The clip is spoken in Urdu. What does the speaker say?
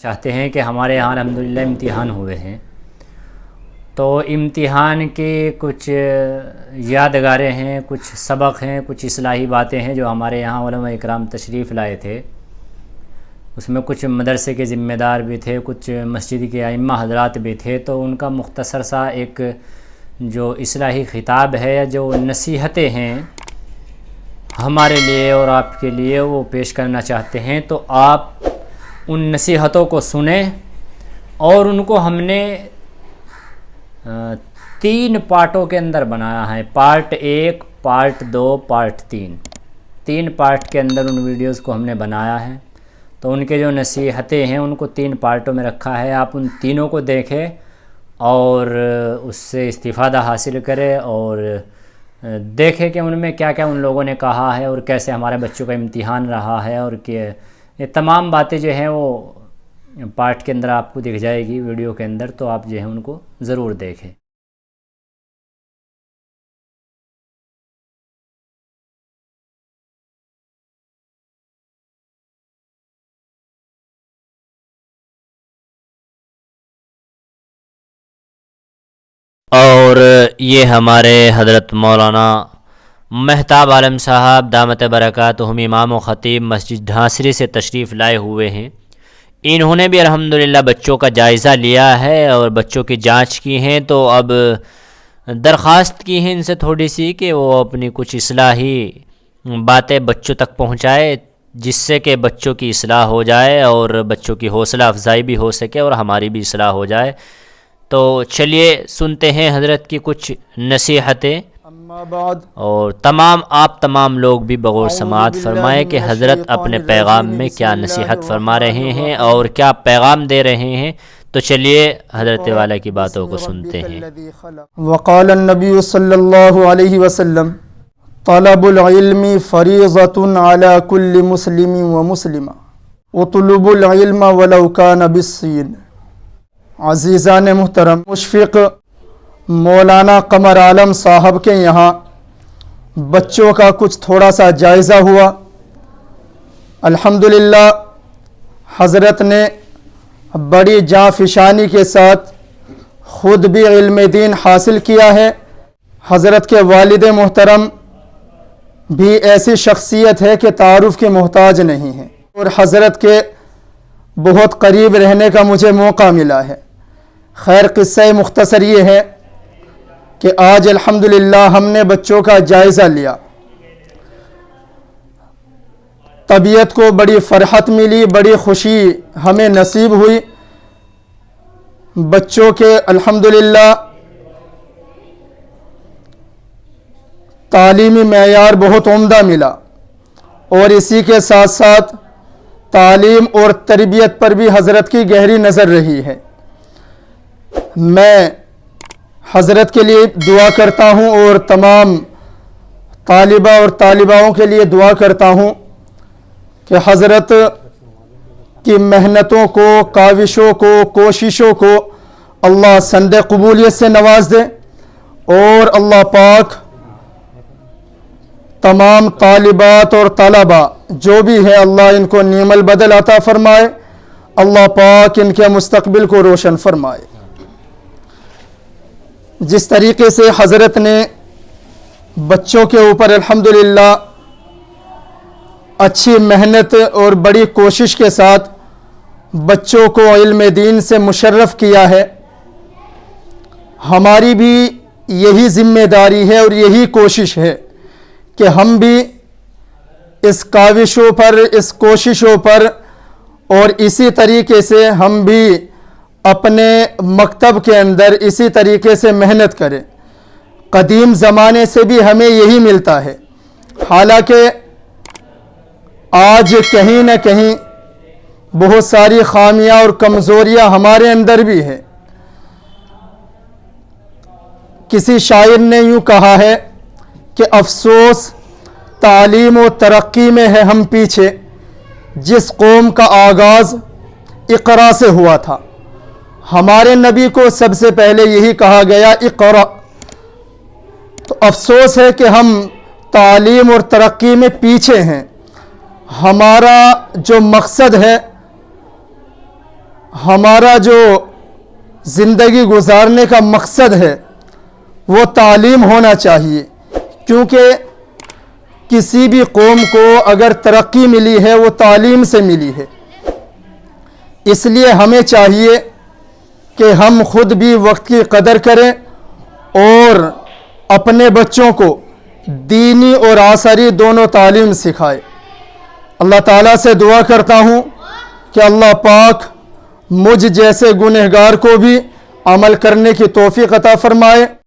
چاہتے ہیں کہ ہمارے یہاں الحمدللہ امتحان ہوئے ہیں، تو امتحان کے کچھ یادگاریں ہیں، کچھ سبق ہیں، کچھ اصلاحی باتیں ہیں جو ہمارے یہاں علماء اکرام تشریف لائے تھے۔ اس میں کچھ مدرسے کے ذمہ دار بھی تھے، کچھ مسجد کے ائمہ حضرات بھی تھے، تو ان کا مختصر سا ایک جو اصلاحی خطاب ہے، جو نصیحتیں ہیں ہمارے لیے اور آپ کے لیے، وہ پیش کرنا چاہتے ہیں۔ تو آپ ان نصیحتوں کو سنیں، اور ان کو ہم نے 3 پارٹوں کے اندر بنایا ہے، پارٹ 1، پارٹ 2، پارٹ 3 پارٹ کے اندر ان ویڈیوز کو ہم نے بنایا ہے۔ تو ان کے جو نصیحتیں ہیں ان کو 3 پارٹوں میں رکھا ہے، آپ ان تینوں کو دیکھیں اور اس سے استفادہ حاصل کریں، اور دیکھیں کہ ان میں کیا کیا ان لوگوں نے کہا ہے اور کیسے ہمارے بچوں کا امتحان رہا ہے، اور کہ یہ تمام باتیں جو ہیں وہ پارٹ کے اندر آپ کو دکھ جائے گی ویڈیو کے اندر، تو آپ جو ہیں ان کو ضرور دیکھیں۔ اور یہ ہمارے حضرت مولانا مہتاب عالم صاحب دامت برکاتہم امام و خطیب مسجد ڈھانسری سے تشریف لائے ہوئے ہیں۔ انہوں نے بھی الحمدللہ بچوں کا جائزہ لیا ہے اور بچوں کی جانچ کی ہیں، تو اب درخواست کی ہے ان سے تھوڑی سی کہ وہ اپنی کچھ اصلاحی باتیں بچوں تک پہنچائے، جس سے کہ بچوں کی اصلاح ہو جائے اور بچوں کی حوصلہ افزائی بھی ہو سکے اور ہماری بھی اصلاح ہو جائے۔ تو چلیے سنتے ہیں حضرت کی کچھ نصیحتیں، اور آپ تمام لوگ بھی بغور سماعت فرمائے کہ حضرت اپنے پیغام میں کیا نصیحت فرما رہے ہیں اور کیا پیغام دے رہے ہیں۔ تو چلیے حضرت والا کی باتوں کو سنتے ہیں۔ وقال النبی صلی اللہ علیہ وسلم طلب العلم فریضۃ علی کل مسلم و مسلمہ اطلبوا العلم ولو کان بالصین۔ عزیزان محترم، مشفق مولانا قمر عالم صاحب کے یہاں بچوں کا کچھ تھوڑا سا جائزہ ہوا۔ الحمدللہ حضرت نے بڑی جاں فشانی کے ساتھ خود بھی علم دین حاصل کیا ہے۔ حضرت کے والد محترم بھی ایسی شخصیت ہے کہ تعارف کے محتاج نہیں ہے، اور حضرت کے بہت قریب رہنے کا مجھے موقع ملا ہے۔ خیر، قصہ مختصر یہ ہے کہ آج الحمدللہ ہم نے بچوں کا جائزہ لیا، طبیعت کو بڑی فرحت ملی، بڑی خوشی ہمیں نصیب ہوئی۔ بچوں کے الحمدللہ تعلیمی معیار بہت عمدہ ملا، اور اسی کے ساتھ ساتھ تعلیم اور تربیت پر بھی حضرت کی گہری نظر رہی ہے۔ میں حضرت کے لیے دعا کرتا ہوں اور تمام طالبہ اور طالباؤں کے لیے دعا کرتا ہوں کہ حضرت کی محنتوں کو، کاوشوں کو، کوششوں کو اللہ سند قبولیت سے نواز دے، اور اللہ پاک تمام طالبات اور طلباء جو بھی ہے اللہ ان کو نعم البدل عطا فرمائے، اللہ پاک ان کے مستقبل کو روشن فرمائے۔ جس طریقے سے حضرت نے بچوں کے اوپر الحمدللہ اچھی محنت اور بڑی کوشش کے ساتھ بچوں کو علم دین سے مشرف کیا ہے، ہماری بھی یہی ذمہ داری ہے اور یہی کوشش ہے کہ ہم بھی اس کاوشوں پر، اس کوششوں پر، اور اسی طریقے سے ہم بھی اپنے مکتب کے اندر اسی طریقے سے محنت کریں۔ قدیم زمانے سے بھی ہمیں یہی ملتا ہے، حالانکہ آج کہیں نہ کہیں بہت ساری خامیاں اور کمزوریاں ہمارے اندر بھی ہیں۔ کسی شاعر نے یوں کہا ہے کہ افسوس تعلیم و ترقی میں ہے ہم پیچھے، جس قوم کا آغاز اقرا سے ہوا تھا۔ ہمارے نبی کو سب سے پہلے یہی کہا گیا اقرا، تو افسوس ہے کہ ہم تعلیم اور ترقی میں پیچھے ہیں۔ ہمارا جو مقصد ہے ہمارا جو زندگی گزارنے کا مقصد ہے وہ تعلیم ہونا چاہیے، کیونکہ کسی بھی قوم کو اگر ترقی ملی ہے وہ تعلیم سے ملی ہے۔ اس لیے ہمیں چاہیے کہ ہم خود بھی وقت کی قدر کریں اور اپنے بچوں کو دینی اور عصری دونوں تعلیم سکھائے۔ اللہ تعالیٰ سے دعا کرتا ہوں کہ اللہ پاک مجھ جیسے گنہگار کو بھی عمل کرنے کی توفیق عطا فرمائے۔